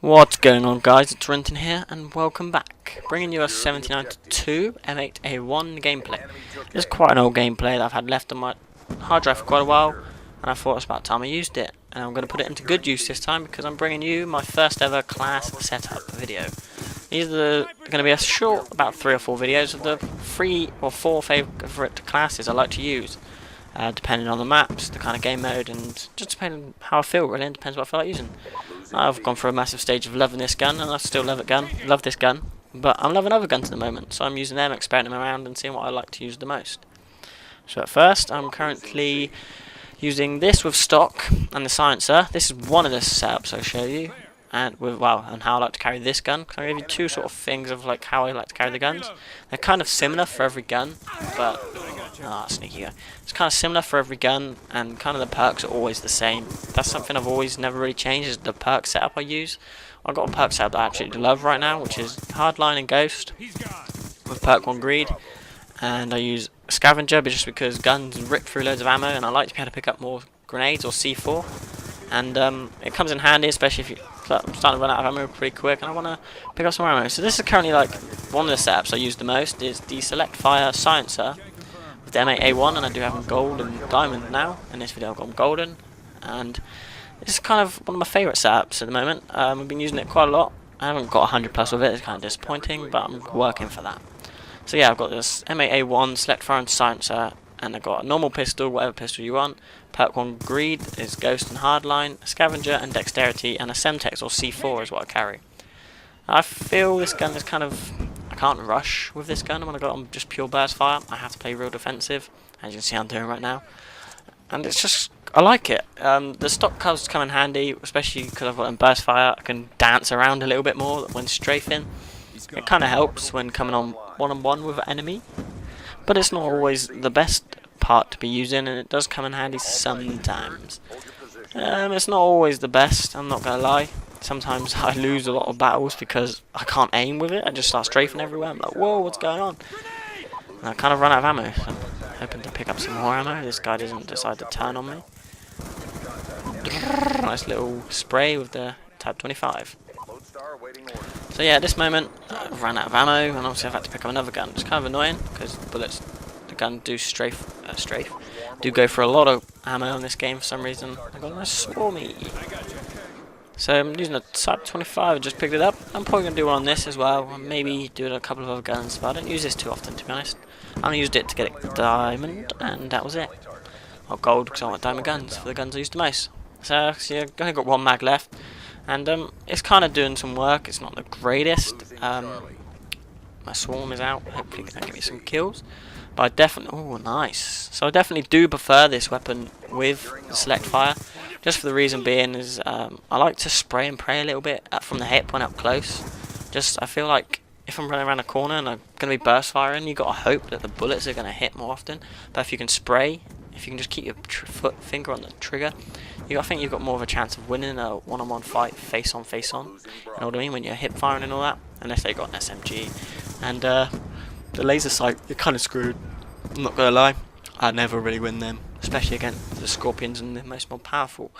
What's going on, guys? It's Renton here and welcome back, bringing you a 79-2 M8A1 gameplay. This is quite an old gameplay that I've had left on my hard drive for quite a while, and I thought it's about time I used it, and I'm going to put it into good use this time because I'm bringing you my first ever class setup video. These are going to be a short, about 3 or 4 videos of the 3 or 4 favourite classes I like to use, depending on the maps, the kind of game mode, and just depending on how I feel really, and depends what I feel like using. I've gone through a massive stage of loving this gun, and I still love this gun, but I'm loving other guns at the moment, so I'm using them, experimenting around and seeing what I like to use the most. So at first, I'm currently using this with stock and the silencer. This is one of the setups I'll show you, and and how I like to carry this gun. I'll give you 2 sort of things of like how I like to carry the guns. They're kind of similar for every gun, but sneaky guy. It's kind of similar for every gun, and kind of the perks are always the same. That's something I've always never really changed, is the perk setup I use. I've got a perk setup that I absolutely love right now, which is Hardline and Ghost with perk 1 Greed, and I use Scavenger just because guns rip through loads of ammo, and I like to be able to pick up more grenades or C4, and it comes in handy, especially if you're starting to run out of ammo pretty quick and I want to pick up some more ammo. So this is currently like one of the setups I use the most, is the Select Fire Silencer with the M8A1, and I do have them gold and diamond now. In this video I've got them golden, and it's kind of one of my favourite setups at the moment. I've been using it quite a lot. I haven't got 100 plus with it, it's kind of disappointing, but I'm working for that. So yeah, I've got this M8A1 Select Fire and Silencer, and I've got a normal pistol, whatever pistol you want. Perk 1 Greed is Ghost and Hardline, Scavenger and Dexterity, and a Semtex or C4 is what I carry. I feel this gun is kind of... I can't rush with this gun when I got on just pure burst fire. I have to play real defensive, as you can see I'm doing right now. And it's just... I like it. The stock covers come in handy, especially because I've got on burst fire. I can dance around a little bit more when strafing. It kind of helps when coming on one-on-one with an enemy. But it's not always the best part to be using, and it does come in handy sometimes. It's not always the best, I'm not gonna lie. Sometimes I lose a lot of battles because I can't aim with it. I just start strafing everywhere. I'm like, whoa, what's going on? And I kind of run out of ammo, so I'm hoping to pick up some more ammo. This guy doesn't decide to turn on me. Nice little spray with the Type 25. So yeah, at this moment I've run out of ammo, and obviously I've had to pick up another gun. It's kind of annoying because bullets, the gun do do go for a lot of ammo on this game for some reason. I got a nice swarmy. So I'm using a Type 25. I just picked it up. I'm probably gonna do one on this as well, and maybe do it on a couple of other guns, but I don't use this too often, to be honest. I only used it to get a diamond, and that was it. Or gold, because I want diamond guns for the guns I use the most. So I've only got 1 mag left. And it's kind of doing some work. It's not the greatest. My swarm is out. Hopefully it can give me some kills. But I definitely... Oh, nice. So I definitely do prefer this weapon with the Select Fire. Just for the reason being is I like to spray and pray a little bit from the hip when up close. Just, I feel like if I'm running around a corner and I'm going to be burst firing, you've got to hope that the bullets are going to hit more often. But if you can spray, if you can just keep your finger on the trigger, I think you've got more of a chance of winning a one-on-one fight, face-on, face-on. You know what I mean? When you're hip firing and all that. Unless they got an SMG. And the laser sight, you're kind of screwed. I'm not gonna lie. I never really win them, especially against the Scorpions and the more powerful,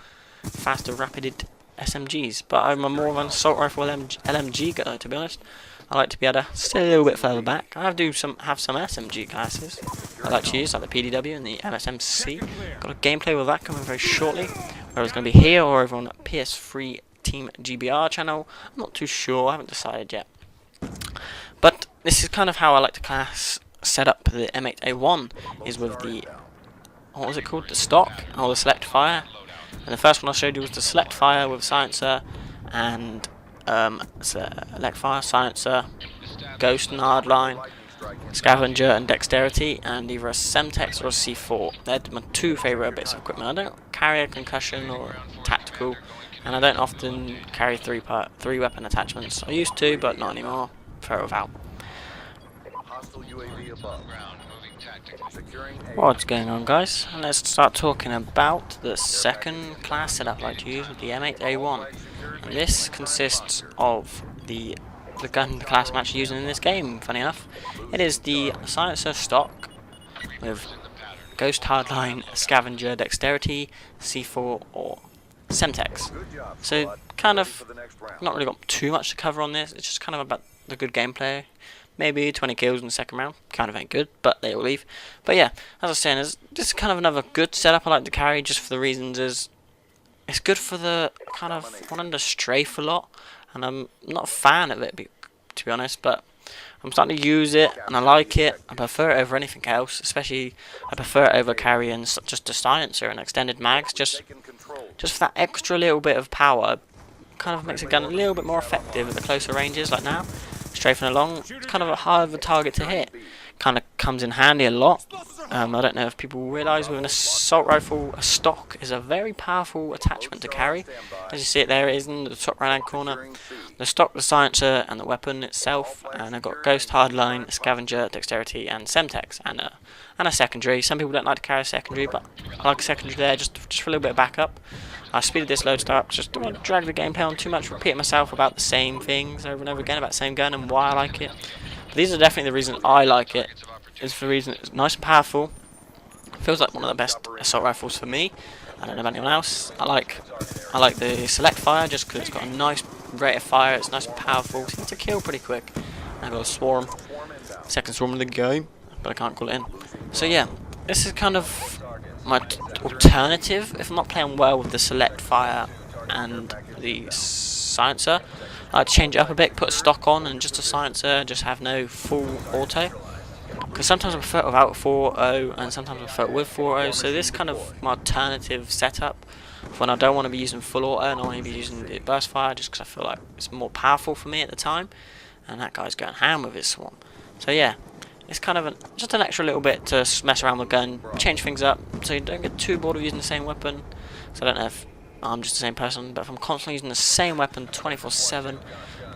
faster, rapid SMGs. But I'm more of an assault rifle LMG guy, to be honest. I like to be able to stay a little bit further back. I have some SMG classes I like to use, like the PDW and the MSMC. Got a gameplay with that coming very shortly, whether it's going to be here or over on the PS3 Team GBR channel. I'm not too sure, I haven't decided yet. But this is kind of how I like to class set up the M8A1, is with the, what was it called, the stock, or the Select Fire. And the first one I showed you was the Select Fire with Silencer, and Select Fire, Silencer, Ghost and Hardline, Scavenger and Dexterity, and either a Semtex or a C4. They're my 2 favourite bits of equipment. I don't carry a concussion or a tactical, and I don't often carry 3 weapon attachments. I used to, but not anymore. Throw it out. What's going on, guys? And let's start talking about the second class setup I like to use with the M8A1. And this consists of the class I'm actually using in this game, funny enough. It is the Silencer stock with Ghost, Hardline, Scavenger, Dexterity, C4 or Semtex. So kind of not really got too much to cover on this. It's just kind of about the good gameplay. Maybe 20 kills in the second round, kind of ain't good, but they will leave. But yeah, as I was saying, this is kind of another good setup I like to carry, just for the reasons is it's good for the kind of wanting to strafe a lot, and I'm not a fan of it, to be honest, but I'm starting to use it, and I like it. I prefer it over anything else, especially I prefer it over carrying just a silencer and extended mags, just for that extra little bit of power. Kind of makes a gun a little bit more effective at the closer ranges, like now. Strafing along, it's kind of a harder target to hit. Kind of comes in handy a lot. I don't know if people realise with an assault rifle, a stock is a very powerful attachment to carry. As you see it there, it is in the top right hand corner. The stock, the silencer, and the weapon itself. And I've got Ghost, Hardline, Scavenger, Dexterity, and Semtex, and a secondary. Some people don't like to carry a secondary, but I like a secondary there just for a little bit of backup. I speeded this Loadstar up, just don't want to drag the gameplay on too much, repeat myself about the same things over and over again, about the same gun and why I like it. But these are definitely the reasons I like it. It's for the reason it's nice and powerful. Feels like one of the best assault rifles for me. I don't know about anyone else. I like the select fire just because it's got a nice rate of fire. It's nice and powerful. Seems to kill pretty quick. I got a swarm, second swarm of the game, but I can't call it in. So yeah, this is kind of my alternative if I'm not playing well with the select fire and the silencer. I'd change it up a bit, put a stock on and just a silencer, just have no full auto. Because sometimes I prefer it without 4.0 and sometimes I prefer it with 4.0, so this kind of my alternative setup when I don't want to be using full auto and I want to be using the burst fire just because I feel like it's more powerful for me at the time, and that guy's going ham with his swarm. So yeah, it's kind of just an extra little bit to mess around with the gun, change things up so you don't get too bored of using the same weapon. So I don't know if I'm just the same person, but if I'm constantly using the same weapon 24/7,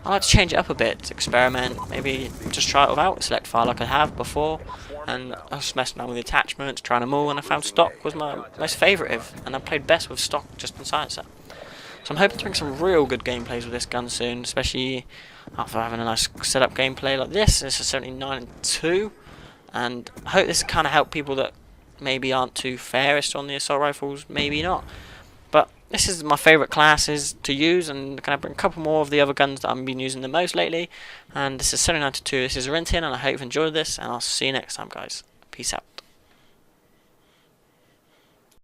I like to change it up a bit, to experiment, maybe just try it without select fire like I have before, and I was messing around with the attachments, trying them all, and I found stock was my most favourite, and I played best with stock just in silencer. So I'm hoping to bring some real good gameplays with this gun soon, especially after having a nice setup gameplay like this. This is 79-2, and I hope this kind of help people that maybe aren't too fairest on the assault rifles, maybe not. But this is my favourite classes to use, and can I bring a couple more of the other guns that I've been using the most lately. And this is 79-2, this is Rentin, and I hope you've enjoyed this, and I'll see you next time, guys. Peace out.